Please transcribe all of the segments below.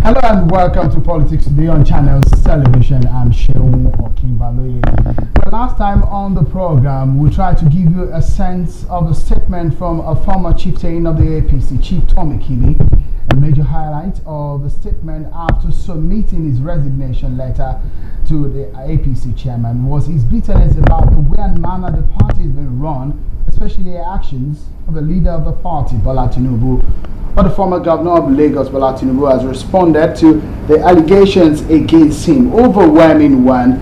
Hello and welcome to Politics Today on Channels Television. I'm Sheung Okinbaloye. The last time on the program, we tried to give you a sense of a statement from a former chieftain of the APC, Chief Tommy Kili. A major highlight of the statement after submitting his resignation letter to the APC chairman was his bitterness about the way and manner the party has been run, especially the actions of the leader of the party, Bola Tinubu. But the former governor of Lagos, Bola Tinubu, has responded to the allegations against him, overwhelming one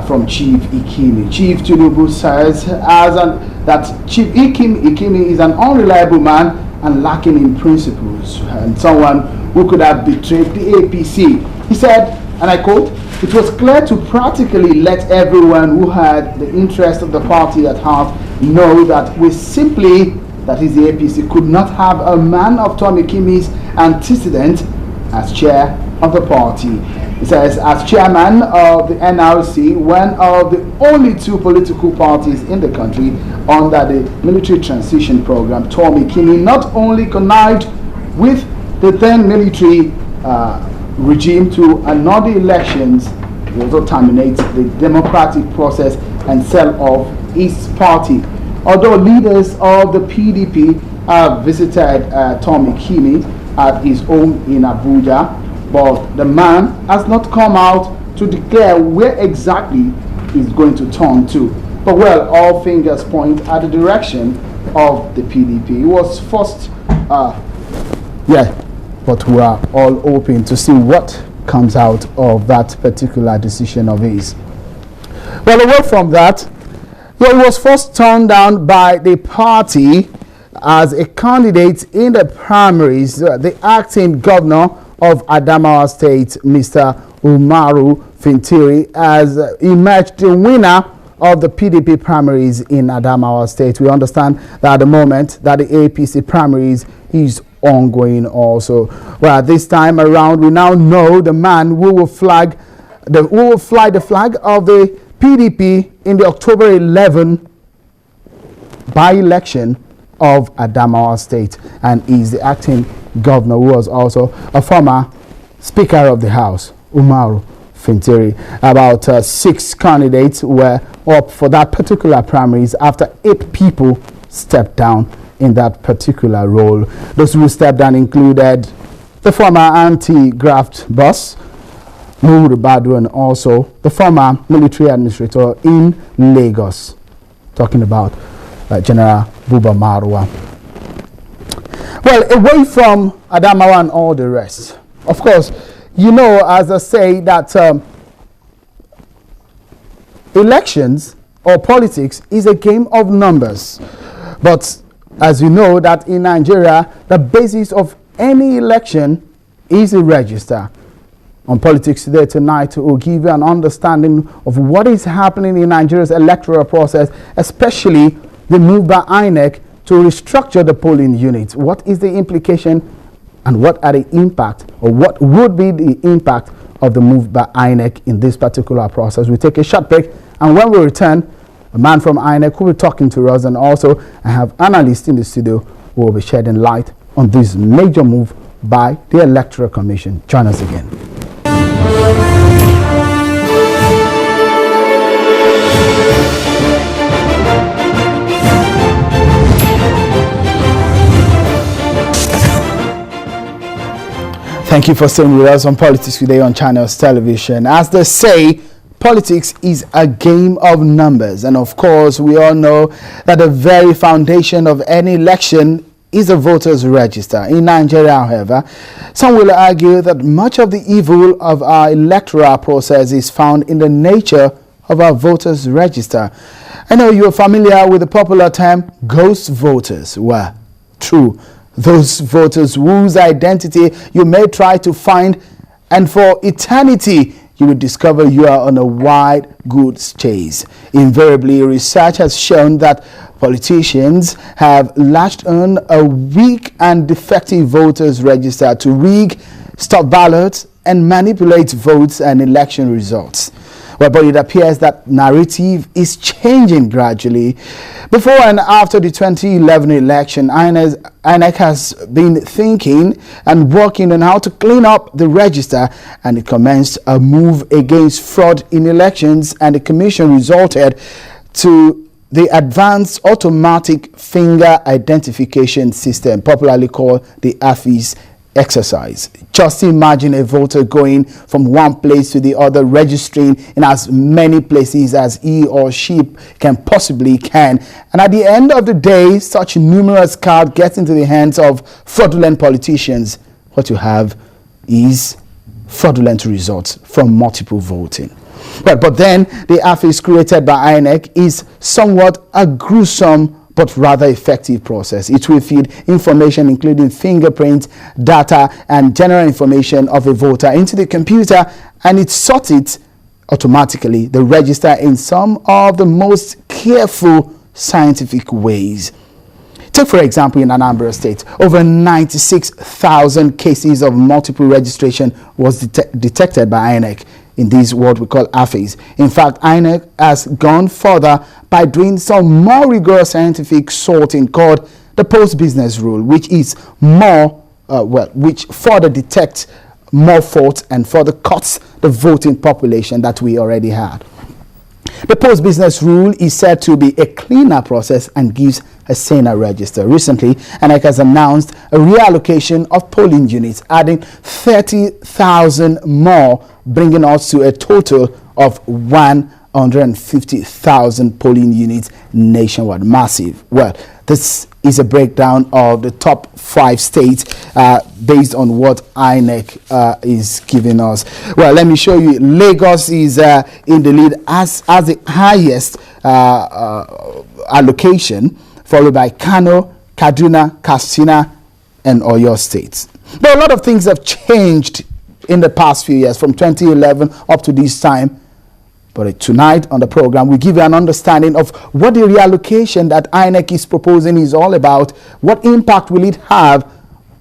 from Chief Ikimi. Chief Tinubu says that Chief Ikimi is an unreliable man and lacking in principles, and someone who could have betrayed the APC. He said, and I quote, "It was clear to practically let everyone who had the interest of the party at heart know that we simply, that is the APC, could not have a man of Tommy Kimi's antecedent as chair of the party." He says, as chairman of the NRC, one of the only two political parties in the country under the military transition program, Tommy Kimi not only connived with the then military regime to annul the elections, he also terminates the democratic process and sell off his party. Although leaders of the PDP have visited Tommy Kimi at his home in Abuja, but the man has not come out to declare where exactly he's going to turn to. But well, all fingers point at the direction of the PDP. It was first, but we are all hoping to see what comes out of that particular decision of his. Well, away from that, he was first turned down by the party as a candidate in the primaries. The acting governor of Adamawa State, Mr. Umaru Fintiri, has emerged the winner of the PDP primaries in Adamawa State. We understand that at the moment that the APC primaries is ongoing also. Well, this time around, we now know the man who will fly the flag of the PDP in the October 11 by-election of Adamawa State, and is the acting governor who was also a former Speaker of the House, Umaru Fintiri. About 6 candidates were up for that particular primaries after 8 people stepped down in that particular role. Those who stepped down included the former anti-graft boss, Nuhu Badu, and also the former military administrator in Lagos, talking about General Buba Marwa. Well, away from Adamawa and all the rest, of course, you know, as I say, that elections or politics is a game of numbers. But as you know, that in Nigeria, the basis of any election is a register. On Politics Today tonight, we'll give you an understanding of what is happening in Nigeria's electoral process, especially the move by INEC to restructure the polling units. What is the implication and what are the impact, or what would be the impact of the move by INEC in this particular process? We take a short break, and when we return, a man from INEC who will be talking to us, and also I have analysts in the studio who will be shedding light on this major move by the Electoral Commission. Join us again. Thank you for staying with us on Politics Today on Channels Television. As they say, politics is a game of numbers. And of course, we all know that the very foundation of any election is a voter's register. In Nigeria, however, some will argue that much of the evil of our electoral process is found in the nature of our voters' register. I know you're familiar with the popular term ghost voters. Well, true. Those voters whose identity you may try to find, and for eternity you will discover you are on a wide goods chase. Invariably, research has shown that politicians have latched on a weak and defective voters register to rig, stop ballots, and manipulate votes and election results. Well, but it appears that narrative is changing gradually. Before and after the 2011 election, INEC has been thinking and working on how to clean up the register, and it commenced a move against fraud in elections, and the commission resulted to the Advanced Automatic Finger Identification System, popularly called the AFIS exercise. Just imagine a voter going from one place to the other, registering in as many places as he or she can. And at the end of the day, such numerous cards get into the hands of fraudulent politicians. What you have is fraudulent results from multiple voting. But then the AFIS created by INEC is somewhat a gruesome but rather effective process. It will feed information including fingerprint, data, and general information of a voter into the computer, and it sorts it automatically, the register, in some of the most careful scientific ways. Take, for example, in Anambra State, over 96,000 cases of multiple registration was detected by INEC in this what we call AFIS. In fact, INEC has gone further by doing some more rigorous scientific sorting called the post-business rule, which is which further detects more faults and further cuts the voting population that we already had. The post-business rule is said to be a cleaner process and gives a saner register. Recently, INEC has announced a reallocation of polling units, adding 30,000 more, bringing us to a total of 150,000 polling units nationwide. Massive. Well, this is a breakdown of the top 5 states based on what INEC is giving us. Well, let me show you. Lagos is in the lead as the highest allocation, followed by Kano, Kaduna, Katsina, and Oyo states. But a lot of things have changed in the past few years, from 2011 up to this time. But tonight on the program, we give you an understanding of what the reallocation that INEC is proposing is all about. What impact will it have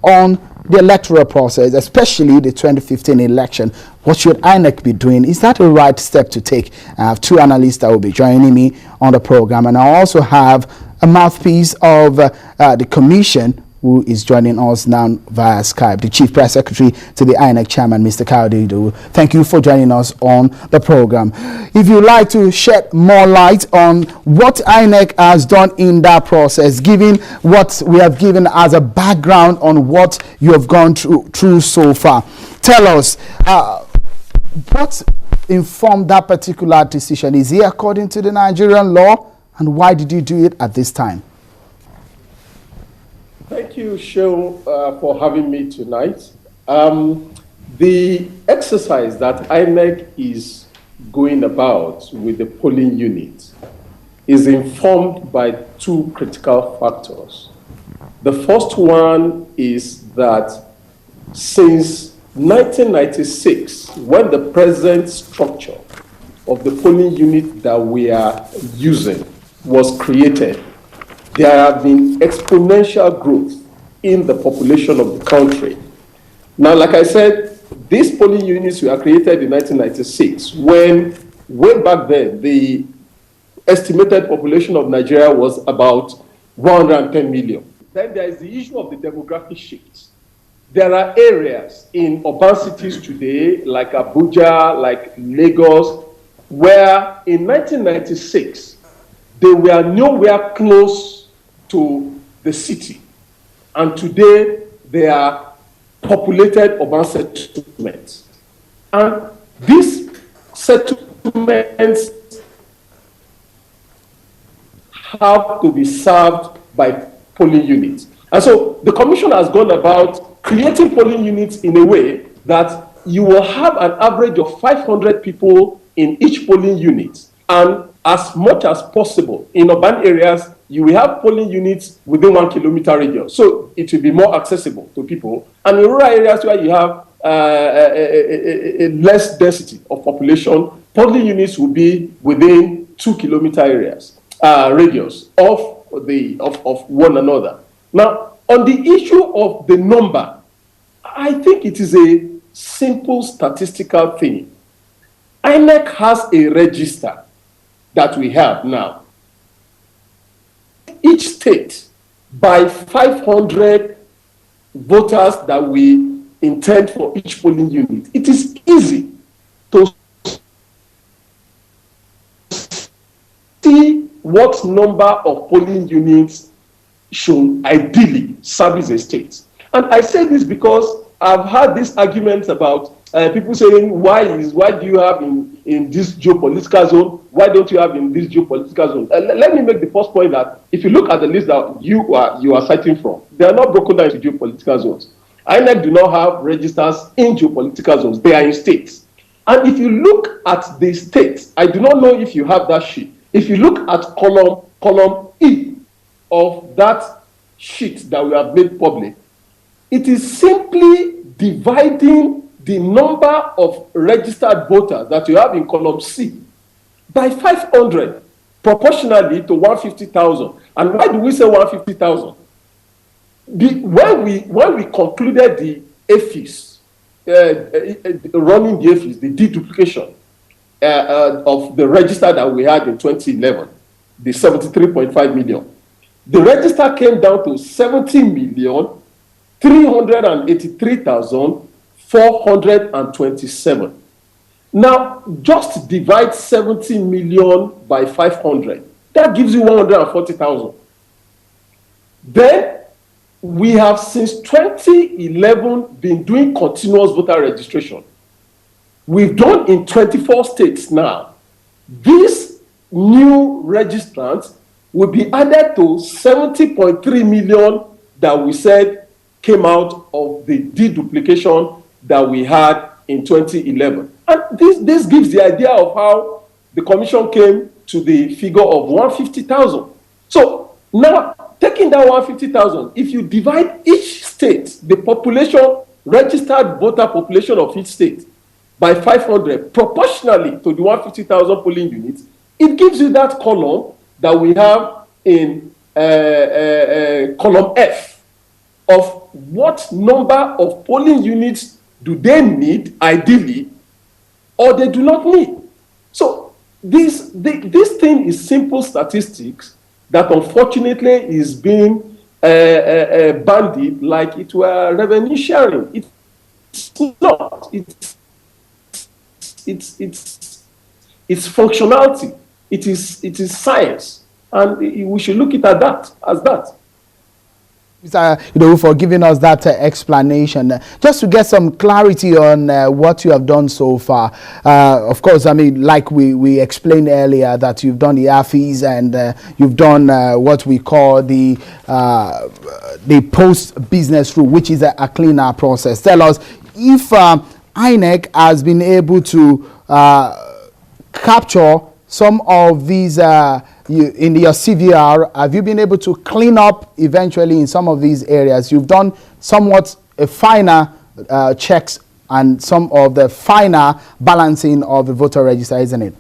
on the electoral process, especially the 2015 election? What should INEC be doing? Is that a right step to take? I have 2 analysts that will be joining me on the program, and I also have a mouthpiece of the commission who is joining us now via Skype, the Chief Press Secretary to the INEC Chairman, Mr. Kayode Idowu. Thank you for joining us on the program. If you'd like to shed more light on what INEC has done in that process, given what we have given as a background on what you have gone through so far, tell us what informed that particular decision. Is it according to the Nigerian law, and why did you do it at this time? Thank you, Sean, for having me tonight. The exercise that INEC is going about with the polling unit is informed by 2 critical factors. The first one is that since 1996, when the present structure of the polling unit that we are using was created, there have been exponential growth in the population of the country. Now, like I said, these polling units were created in 1996, when way back then, the estimated population of Nigeria was about 110 million. Then there is the issue of the demographic shift. There are areas in urban cities today, like Abuja, like Lagos, where in 1996, they were nowhere close to the city. And today, they are populated urban settlements. And these settlements have to be served by polling units. And so the commission has gone about creating polling units in a way that you will have an average of 500 people in each polling unit. And as much as possible in urban areas, you will have polling units within 1 kilometer radius. So it will be more accessible to people. And in rural areas where you have a less density of population, polling units will be within 2 kilometer areas, radius of one another. Now, on the issue of the number, I think it is a simple statistical thing. INEC has a register that we have now. Each state by 500 voters that we intend for each polling unit. It is easy to see what number of polling units should ideally service a state. And I say this because I've had these arguments about people saying, why do you have in this geopolitical zone? Why don't you have in this geopolitical zone? Let me make the first point that if you look at the list that you are citing from, they are not broken down into geopolitical zones. INEC do not have registers in geopolitical zones. They are in states. And if you look at the states, I do not know if you have that sheet. If you look at column E of that sheet that we have made public, it is simply dividing the number of registered voters that you have in column C by 500 proportionally to 150,000. And why do we say 150,000? When we concluded the AFIS, running the AFIS, the deduplication of the register that we had in 2011, the 73.5 million, the register came down to 70,383,427. Now, just divide 70 million by 500. That gives you 140,000. Then, we have since 2011 been doing continuous voter registration. We've done in 24 states now. These new registrants will be added to 70.3 million that we said came out of the deduplication that we had in 2011. And this gives the idea of how the commission came to the figure of 150,000. So now, taking that 150,000, if you divide each state, the population, registered voter population of each state, by 500, proportionally to the 150,000 polling units, it gives you that column that we have in column F of what number of polling units do they need, ideally, or they do not need. So this thing is simple statistics that unfortunately is being bandied like it were revenue sharing. It's not. It's functionality. It is science, and we should look at that as that. Mr. Idowu, for giving us that explanation. Just to get some clarity on what you have done so far. Of course, I mean, like we explained earlier, that you've done the AFIS and you've done what we call the post-business rule, which is a cleaner process. Tell us if INEC has been able to capture some of these in your CVR. Have you been able to clean up eventually in some of these areas? You've done somewhat a finer checks and some of the finer balancing of the voter register, isn't it?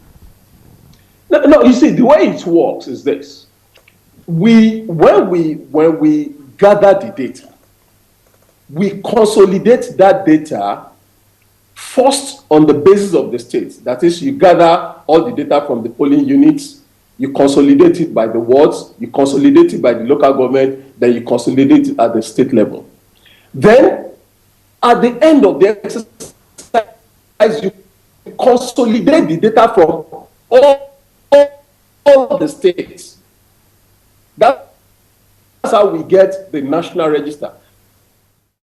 No, you see, the way it works is this. When we gather the data, we consolidate that data first on the basis of the state. That is, you gather all the data from the polling units, you consolidate it by the wards, you consolidate it by the local government, then you consolidate it at the state level. Then, at the end of the exercise, you consolidate the data from all the states. That's how we get the national register.